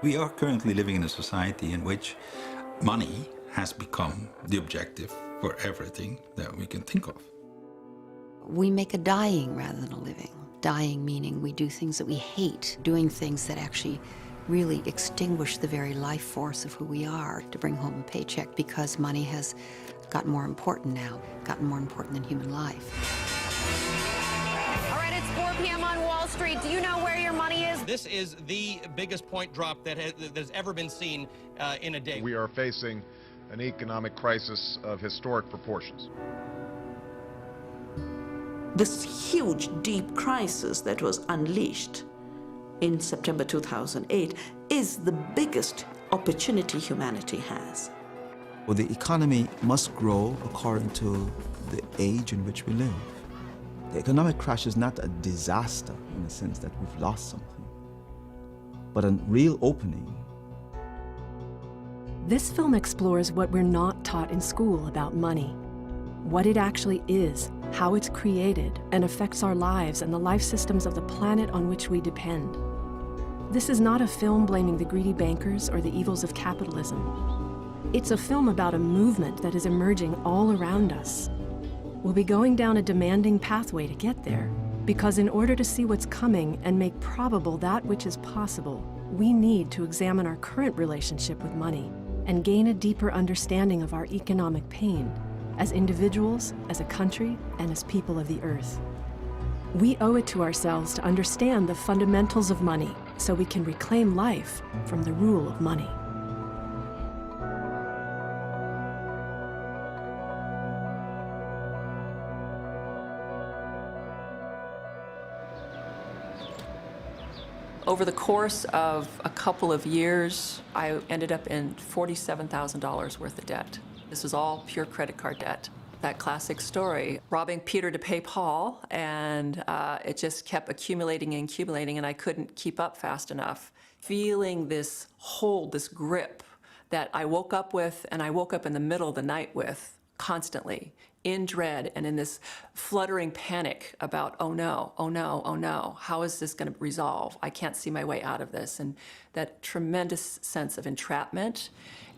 We are currently living in a society in which money has become the objective for everything that we can think of. We make a dying rather than a living. Dying meaning we do things that we hate, doing things that actually really extinguish the very life force of who we are to bring home a paycheck, because money has gotten more important now, gotten more important than human life. All right, it's 4 p.m. on Wall Street. Do you know where your money is? This is the biggest point drop that has ever been seen in a day. We are facing an economic crisis of historic proportions. This huge, deep crisis that was unleashed in September 2008 is the biggest opportunity humanity has. Well, the economy must grow according to the age in which we live. The economic crash is not a disaster in the sense that we've lost something, but a real opening. This film explores what we're not taught in school about money, what it actually is, how it's created and affects our lives and the life systems of the planet on which we depend. This is not a film blaming the greedy bankers or the evils of capitalism. It's a film about a movement that is emerging all around us. We'll be going down a demanding pathway to get there, because in order to see what's coming and make probable that which is possible, we need to examine our current relationship with money and gain a deeper understanding of our economic pain, as individuals, as a country, and as people of the earth. We owe it to ourselves to understand the fundamentals of money so we can reclaim life from the rule of money. Over the course of a couple of years, I ended up in $47,000 worth of debt. This was all pure credit card debt. That classic story, robbing Peter to pay Paul, and it just kept accumulating and accumulating, and I couldn't keep up fast enough. Feeling this hold, this grip that I woke up with, and I woke up in the middle of the night with, constantly, in dread and in this fluttering panic about, oh no, oh no, oh no, how is this going to resolve? I can't see my way out of this. And that tremendous sense of entrapment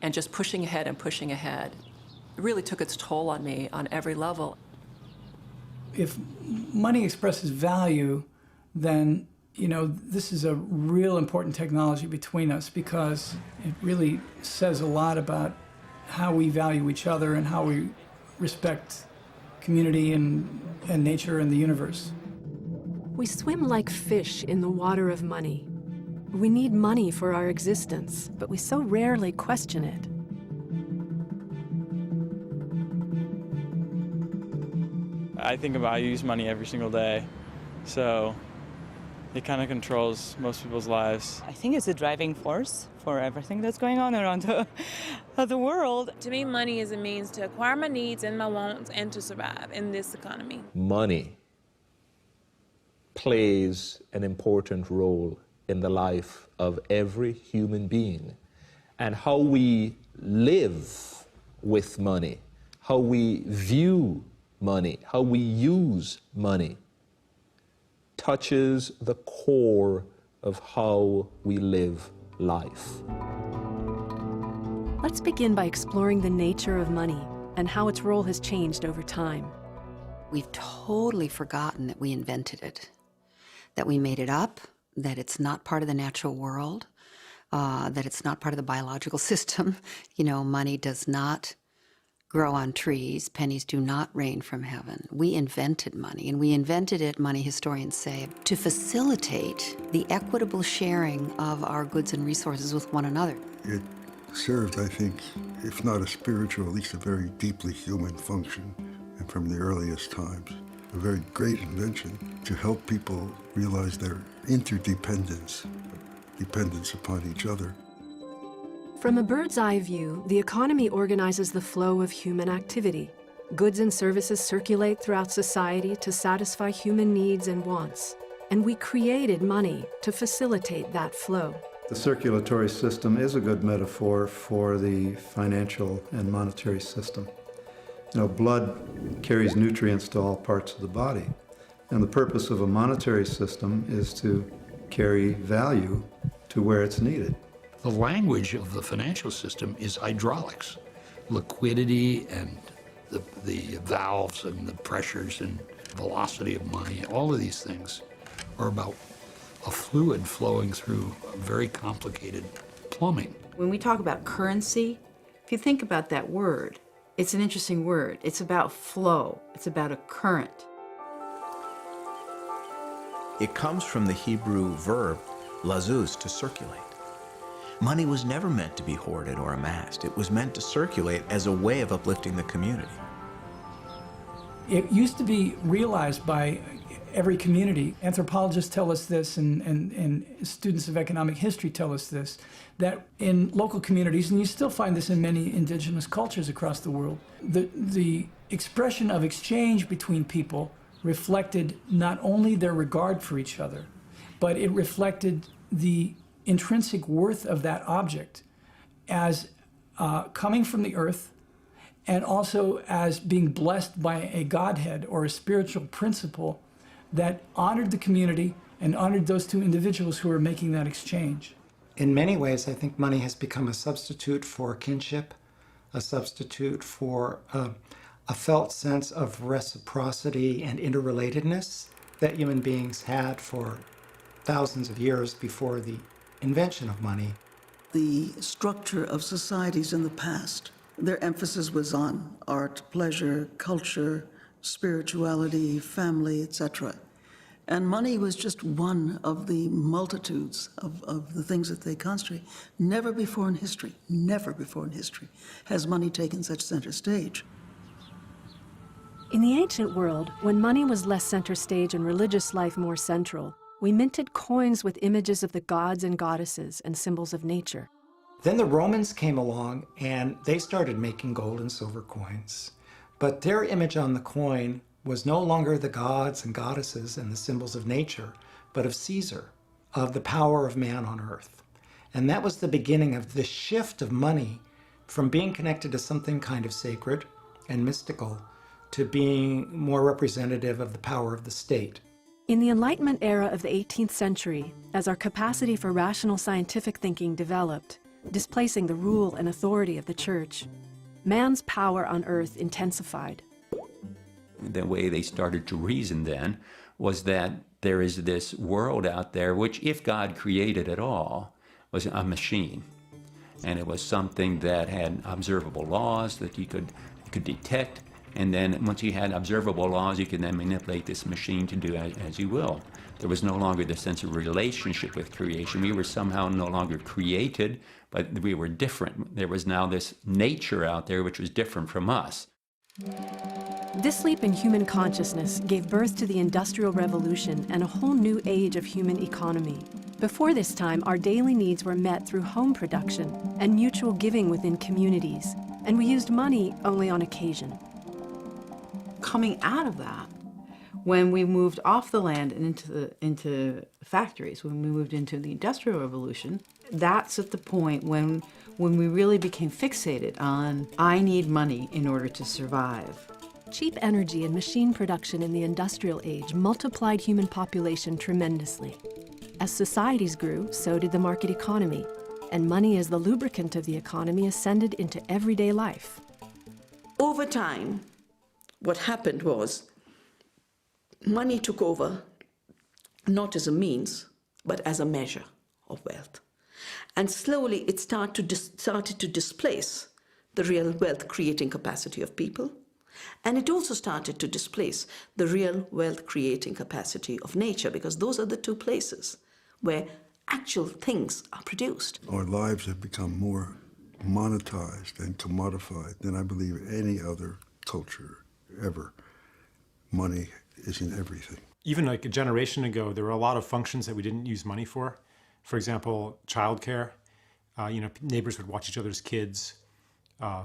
and just pushing ahead and pushing ahead. It really took its toll on me on every level. If money expresses value, then, you know, this is a real important technology between us, because it really says a lot about how we value each other and how we respect community and nature and the universe. We swim like fish in the water of money. We need money for our existence, but we so rarely question it. I use money every single day, so it kind of controls most people's lives. I think it's a driving force for everything that's going on around the world. To me, money is a means to acquire my needs and my wants and to survive in this economy. Money plays an important role in the life of every human being. And how we live with money, how we view money, how we use money, touches the core of how we live life. Let's begin by exploring the nature of money and how its role has changed over time. We've totally forgotten that we invented it, that we made it up, that it's not part of the natural world, that it's not part of the biological system. You know, money does not grow on trees. Pennies do not rain from heaven. We invented money, and we invented it, money historians say, to facilitate the equitable sharing of our goods and resources with one another. It served, I think, if not a spiritual, at least a very deeply human function, and from the earliest times. A very great invention to help people realize their interdependence, dependence upon each other. From a bird's eye view, the economy organizes the flow of human activity. Goods and services circulate throughout society to satisfy human needs and wants. And we created money to facilitate that flow. The circulatory system is a good metaphor for the financial and monetary system. You know, blood carries nutrients to all parts of the body. And the purpose of a monetary system is to carry value to where it's needed. The language of the financial system is hydraulics, liquidity and the valves and the pressures and velocity of money. All of these things are about a fluid flowing through a very complicated plumbing. When we talk about currency, if you think about that word, it's an interesting word. It's about flow. It's about a current. It comes from the Hebrew verb lazuz, to circulate. Money was never meant to be hoarded or amassed. It was meant to circulate as a way of uplifting the community. It used to be realized by every community. Anthropologists tell us this, and students of economic history tell us this, that in local communities, and you still find this in many indigenous cultures across the world, the expression of exchange between people reflected not only their regard for each other, but it reflected the intrinsic worth of that object as coming from the earth, and also as being blessed by a Godhead or a spiritual principle that honored the community and honored those two individuals who were making that exchange. In many ways, I think money has become a substitute for kinship, a substitute for a felt sense of reciprocity and interrelatedness that human beings had for thousands of years before the invention of money. The structure of societies in the past, their emphasis was on art, pleasure, culture, spirituality, family, etc. And money was just one of the multitudes of the things that they constitute. Never before in history has money taken such center stage. In the ancient world, when money was less center stage and religious life more central, we minted coins with images of the gods and goddesses and symbols of nature. Then the Romans came along and they started making gold and silver coins. But their image on the coin was no longer the gods and goddesses and the symbols of nature, but of Caesar, of the power of man on earth. And that was the beginning of the shift of money from being connected to something kind of sacred and mystical to being more representative of the power of the state. In the Enlightenment era of the 18th century, as our capacity for rational scientific thinking developed, displacing the rule and authority of the church, man's power on earth intensified. The way they started to reason then was that there is this world out there which, if God created it all, was a machine. And it was something that had observable laws that you could detect. And then once you had observable laws, you could then manipulate this machine to do as you will. There was no longer the sense of relationship with creation. We were somehow no longer created, but we were different. There was now this nature out there which was different from us. This leap in human consciousness gave birth to the Industrial Revolution and a whole new age of human economy. Before this time, our daily needs were met through home production and mutual giving within communities, and we used money only on occasion. Coming out of that, when we moved off the land and into factories, when we moved into the Industrial Revolution, that's at the point when we really became fixated on, I need money in order to survive. Cheap energy and machine production in the industrial age multiplied human population tremendously. As societies grew, so did the market economy, and money as the lubricant of the economy ascended into everyday life. Over time, what happened was money took over not as a means, but as a measure of wealth. And slowly it started to displace the real wealth creating capacity of people. And it also started to displace the real wealth creating capacity of nature, because those are the two places where actual things are produced. Our lives have become more monetized and commodified than I believe any other culture ever. Money is in everything. Even like a generation ago, there were a lot of functions that we didn't use money for. For example, childcare. Neighbors would watch each other's kids.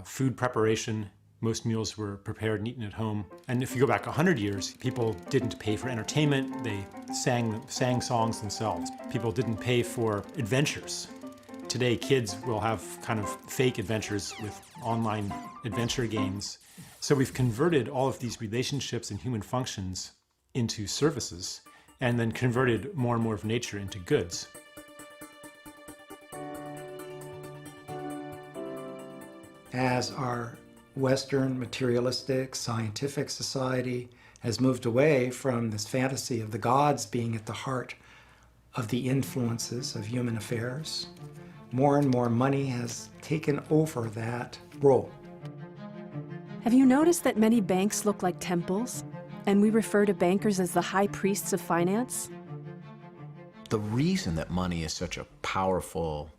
Food preparation. Most meals were prepared and eaten at home. And if you go back 100 years, people didn't pay for entertainment. They sang songs themselves. People didn't pay for adventures. Today, kids will have kind of fake adventures with online adventure games. So we've converted all of these relationships and human functions into services, and then converted more and more of nature into goods. as our Western materialistic scientific society has moved away from this fantasy of the gods being at the heart of the influences of human affairs, more and more money has taken over that role. Have you noticed that many banks look like temples, and we refer to bankers as the high priests of finance? The reason that money is such a powerful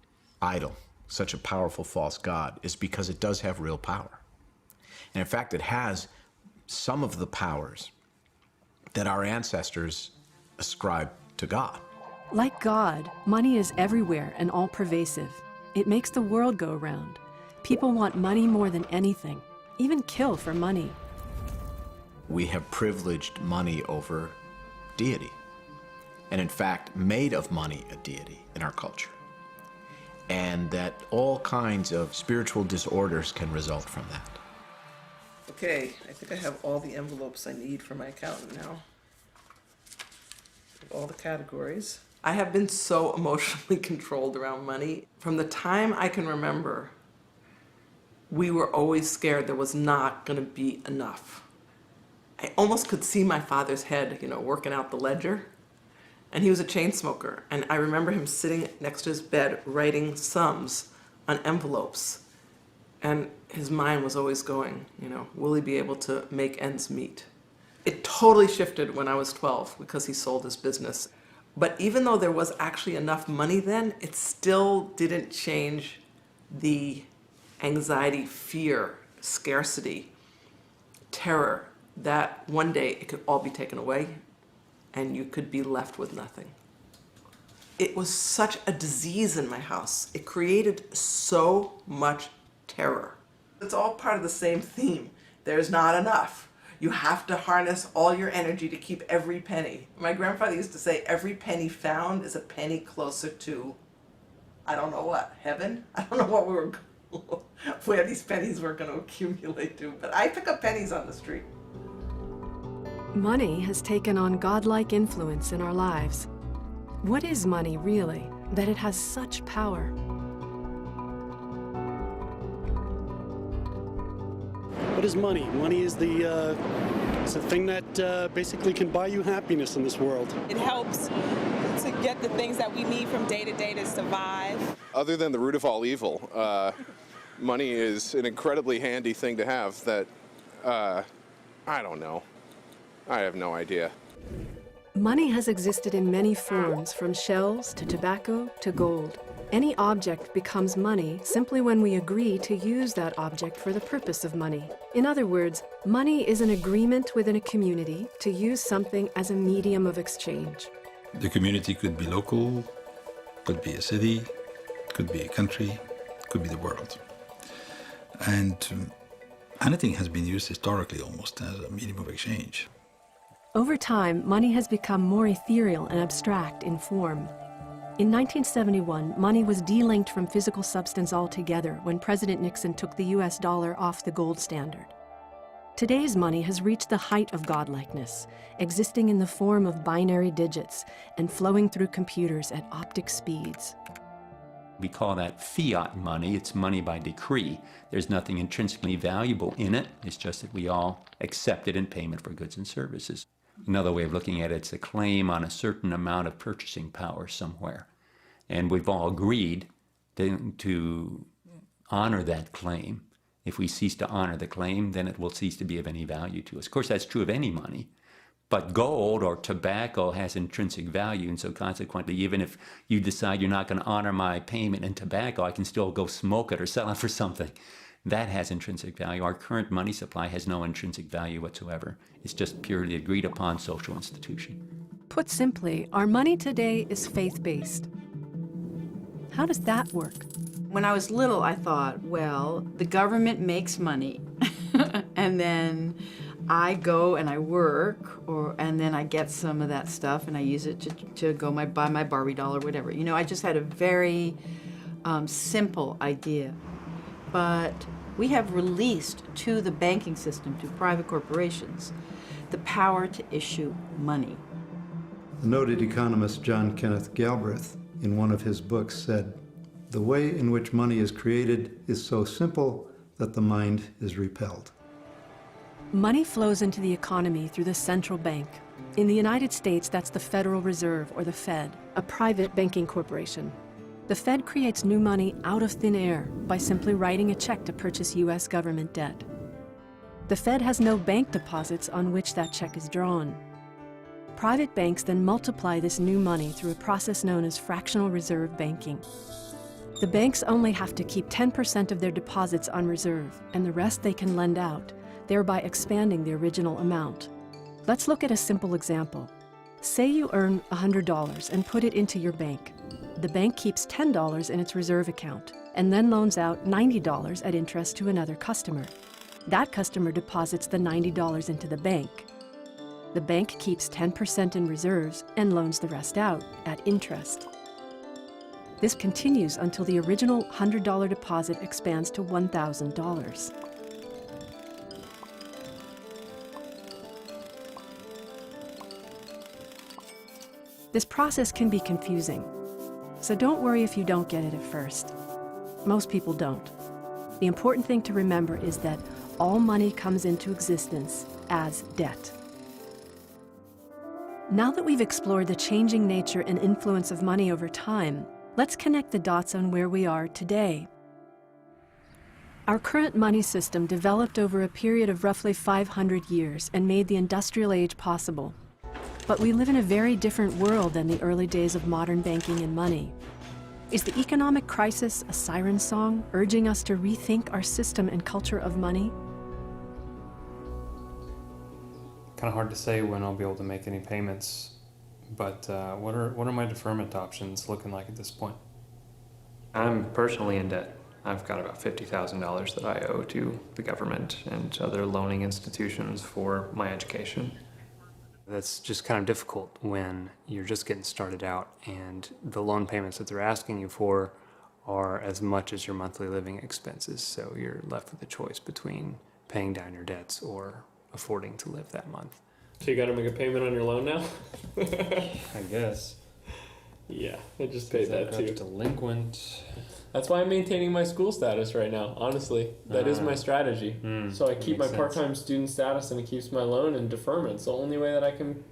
idol, such a powerful false god, is because it does have real power. And in fact, it has some of the powers that our ancestors ascribed to God. Like God, money is everywhere and all-pervasive. It makes the world go round. People want money more than anything, even kill for money. We have privileged money over deity, and in fact made of money a deity in our culture. And that all kinds of spiritual disorders can result from that. Okay, I think I have all the envelopes I need for my accountant now. All the categories. I have been so emotionally controlled around money. From the time I can remember, we were always scared there was not going to be enough. I almost could see my father's head, you know, working out the ledger. And he was a chain smoker. And I remember him sitting next to his bed writing sums on envelopes. And his mind was always going, you know, will he be able to make ends meet? It totally shifted when I was 12 because he sold his business. But even though there was actually enough money then, it still didn't change the anxiety, fear, scarcity, terror that one day it could all be taken away and you could be left with nothing. It was such a disease in my house. It created so much terror. It's all part of the same theme. There's not enough. You have to harness all your energy to keep every penny. My grandfather used to say, every penny found is a penny closer to, I don't know what, heaven? I don't know what where these pennies were going to accumulate to, but I pick up pennies on the street. Money has taken on godlike influence in our lives. What is money, really, that it has such power? What is money? Money is it's a thing that basically can buy you happiness in this world. It helps to get the things that we need from day to day to survive. Other than the root of all evil, money is an incredibly handy thing to have that, I don't know. I have no idea. Money has existed in many forms, from shells to tobacco to gold. Any object becomes money simply when we agree to use that object for the purpose of money. In other words, money is an agreement within a community to use something as a medium of exchange. The community could be local, could be a city, could be a country, could be the world. And anything has been used historically almost as a medium of exchange. Over time, money has become more ethereal and abstract in form. In 1971, money was delinked from physical substance altogether when President Nixon took the US dollar off the gold standard. Today's money has reached the height of godlikeness, existing in the form of binary digits and flowing through computers at optic speeds. We call that fiat money. It's money by decree. There's nothing intrinsically valuable in it. It's just that we all accept it in payment for goods and services. Another way of looking at it, it's a claim on a certain amount of purchasing power somewhere. And we've all agreed to honor that claim. If we cease to honor the claim, then it will cease to be of any value to us. Of course, that's true of any money. But gold or tobacco has intrinsic value, and so consequently, even if you decide you're not going to honor my payment in tobacco, I can still go smoke it or sell it for something. That has intrinsic value. Our current money supply has no intrinsic value whatsoever. It's just purely agreed upon social institution. Put simply, our money today is faith-based. How does that work? When I was little, I thought, well, the government makes money, and then I go and I work, and then I get some of that stuff and I use it to go buy my Barbie doll or whatever. You know, I just had a very simple idea. But we have released to the banking system, to private corporations, the power to issue money. The noted economist John Kenneth Galbraith, in one of his books, said, "The way in which money is created is so simple that the mind is repelled. Money flows into the economy through the central bank. In the United States, that's the Federal Reserve, or the Fed, a private banking corporation. The Fed creates new money out of thin air by simply writing a check to purchase U.S. government debt. The Fed has no bank deposits on which that check is drawn. Private banks then multiply this new money through a process known as fractional reserve banking. The banks only have to keep 10% of their deposits on reserve, and the rest they can lend out, thereby expanding the original amount. Let's look at a simple example. Say you earn $100 and put it into your bank. The bank keeps $10 in its reserve account and then loans out $90 at interest to another customer. That customer deposits the $90 into the bank. The bank keeps 10% in reserves and loans the rest out at interest. This continues until the original $100 deposit expands to $1,000. This process can be confusing, so don't worry if you don't get it at first. Most people don't. The important thing to remember is that all money comes into existence as debt. Now that we've explored the changing nature and influence of money over time, let's connect the dots on where we are today. Our current money system developed over a period of roughly 500 years and made the industrial age possible. But we live in a very different world than the early days of modern banking and money. Is the economic crisis a siren song urging us to rethink our system and culture of money? Kind of hard to say when I'll be able to make any payments, but what are my deferment options looking like at this point? I'm personally in debt. I've got about $50,000 that I owe to the government and other loaning institutions for my education. That's just kind of difficult when you're just getting started out and the loan payments that they're asking you for are as much as your monthly living expenses, so you're left with a choice between paying down your debts or affording to live that month. So you got to make a payment on your loan now? I guess. Yeah, I just paid that too. Delinquent. That's why I'm maintaining my school status right now, honestly. That is my strategy. So I keep my part-time student status and it keeps my loan in deferment. It's the only way that I can,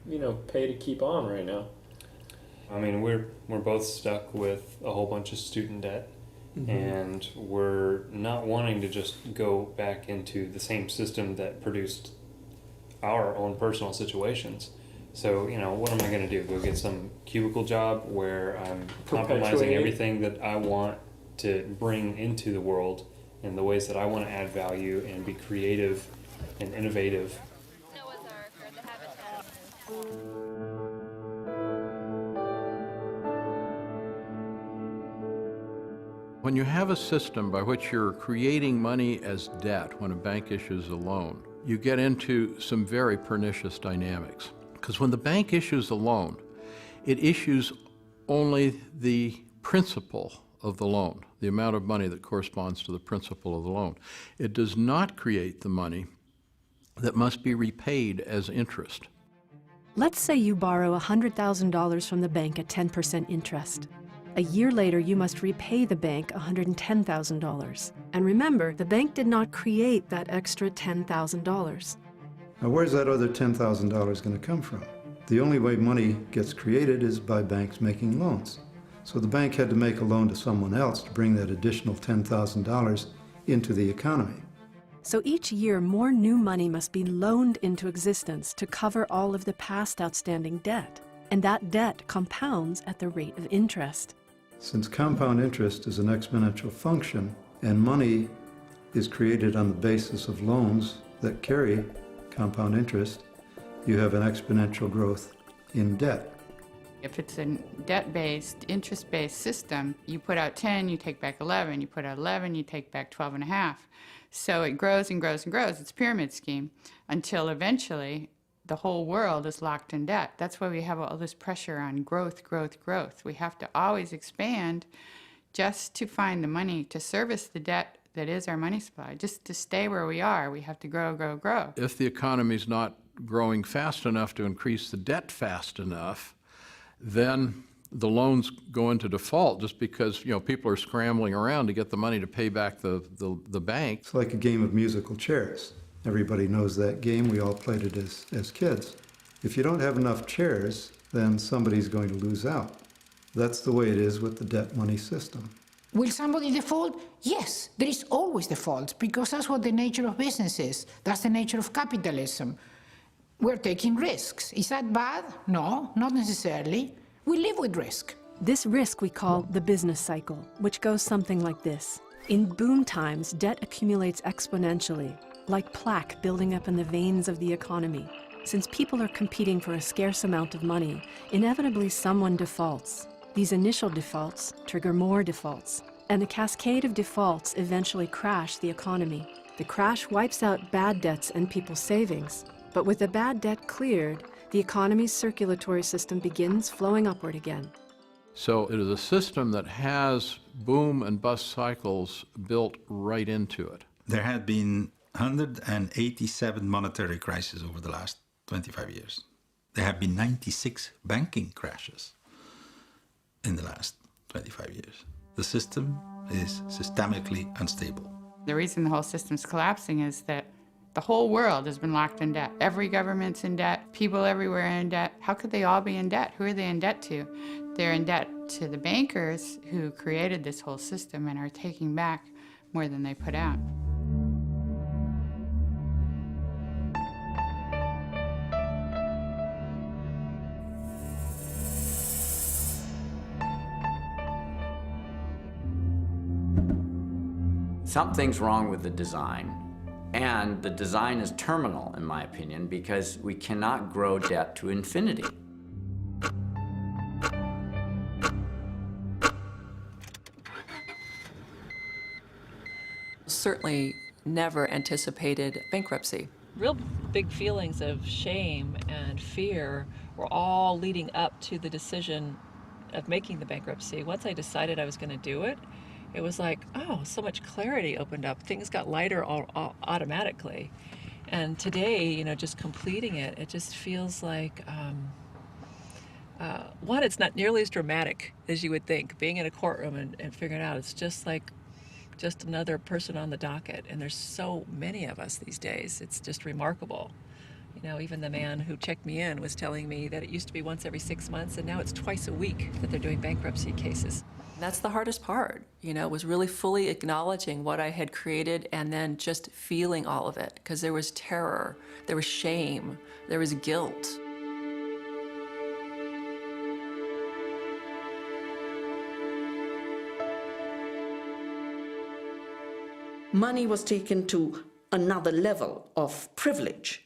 pay to keep on right now. I mean, we're both stuck with a whole bunch of student debt, and we're not wanting to just go back into the same system that produced our own personal situations. So, what am I going to do? Go get some cubicle job where I'm compromising everything that I want to bring into the world in the ways that I want to add value and be creative and innovative. When you have a system by which you're creating money as debt when a bank issues a loan, you get into some very pernicious dynamics. Because when the bank issues a loan, it issues only the principal of the loan, the amount of money that corresponds to the principal of the loan. It does not create the money that must be repaid as interest. Let's say you borrow $100,000 from the bank at 10% interest. A year later, you must repay the bank $110,000. And remember, the bank did not create that extra $10,000. Now, where's that other $10,000 going to come from? The only way money gets created is by banks making loans. So the bank had to make a loan to someone else to bring that additional $10,000 into the economy. So each year, more new money must be loaned into existence to cover all of the past outstanding debt. And that debt compounds at the rate of interest. Since compound interest is an exponential function, and money is created on the basis of loans that carry compound interest, you have an exponential growth in debt. If it's a debt-based, interest-based system, you put out 10, you take back 11, you put out 11, you take back 12 and a half. So it grows and grows and grows. It's a pyramid scheme until eventually the whole world is locked in debt. That's why we have all this pressure on growth, growth, growth. We have to always expand just to find the money to service the debt that is our money supply. Just to stay where we are, we have to grow, grow, grow. If the economy's not growing fast enough to increase the debt fast enough, then the loans go into default just because, people are scrambling around to get the money to pay back the bank. It's like a game of musical chairs. Everybody knows that game. We all played it as kids. If you don't have enough chairs, then somebody's going to lose out. That's the way it is with the debt money system. Will somebody default? Yes, there is always default, because that's what the nature of business is. That's the nature of capitalism. We're taking risks. Is that bad? No, not necessarily. We live with risk. This risk we call the business cycle, which goes something like this. In boom times, debt accumulates exponentially, like plaque building up in the veins of the economy. Since people are competing for a scarce amount of money, inevitably someone defaults. These initial defaults trigger more defaults, and the cascade of defaults eventually crash the economy. The crash wipes out bad debts and people's savings, but with the bad debt cleared, the economy's circulatory system begins flowing upward again. So it is a system that has boom and bust cycles built right into it. There had been 187 monetary crises over the last 25 years. There have been 96 banking crashes in the last 25 years. The system is systemically unstable. The reason the whole system's collapsing is that the whole world has been locked in debt. Every government's in debt, people everywhere are in debt. How could they all be in debt? Who are they in debt to? They're in debt to the bankers who created this whole system and are taking back more than they put out. Something's wrong with the design, and the design is terminal, in my opinion, because we cannot grow debt to infinity. Certainly never anticipated bankruptcy. Real big feelings of shame and fear were all leading up to the decision of making the bankruptcy. Once I decided I was going to do it, it was like, oh, so much clarity opened up. Things got lighter automatically. And today, just completing it, it just feels like, one, it's not nearly as dramatic as you would think. Being in a courtroom and figuring it out, it's just like just another person on the docket. And there's so many of us these days. It's just remarkable. Even the man who checked me in was telling me that it used to be once every 6 months, and now it's twice a week that they're doing bankruptcy cases. That's the hardest part, was really fully acknowledging what I had created and then just feeling all of it, because there was terror, there was shame, there was guilt. Money was taken to another level of privilege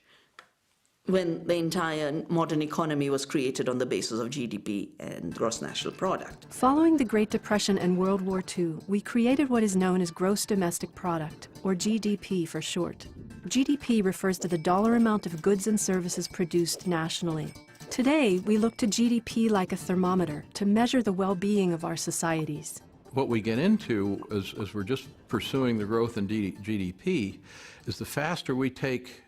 when the entire modern economy was created on the basis of GDP and gross national product. Following the Great Depression and World War II, we created what is known as gross domestic product, or GDP for short. GDP refers to the dollar amount of goods and services produced nationally. Today, we look to GDP like a thermometer to measure the well-being of our societies. What we get into as we're just pursuing the growth in GDP is the faster we take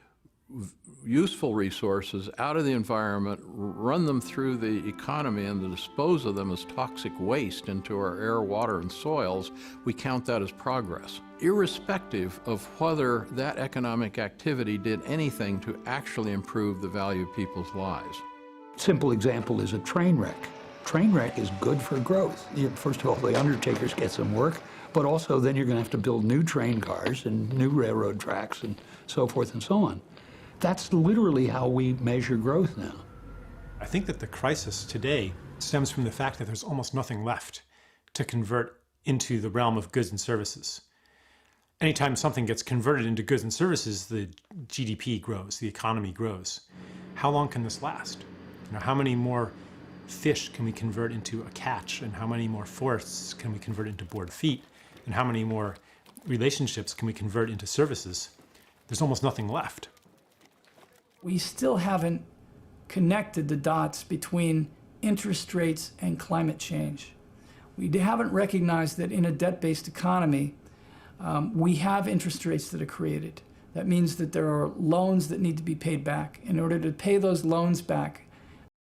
useful resources out of the environment, run them through the economy, and to dispose of them as toxic waste into our air, water, and soils, we count that as progress, irrespective of whether that economic activity did anything to actually improve the value of people's lives. Simple example is a train wreck. Train wreck is good for growth. First of all, the undertakers get some work, but also then you're going to have to build new train cars and new railroad tracks and so forth and so on. That's literally how we measure growth now. I think that the crisis today stems from the fact that there's almost nothing left to convert into the realm of goods and services. Anytime something gets converted into goods and services, the GDP grows, the economy grows. How long can this last? How many more fish can we convert into a catch, and how many more forests can we convert into board feet, and how many more relationships can we convert into services? There's almost nothing left. We still haven't connected the dots between interest rates and climate change. We haven't recognized that in a debt-based economy, we have interest rates that are created. That means that there are loans that need to be paid back. In order to pay those loans back,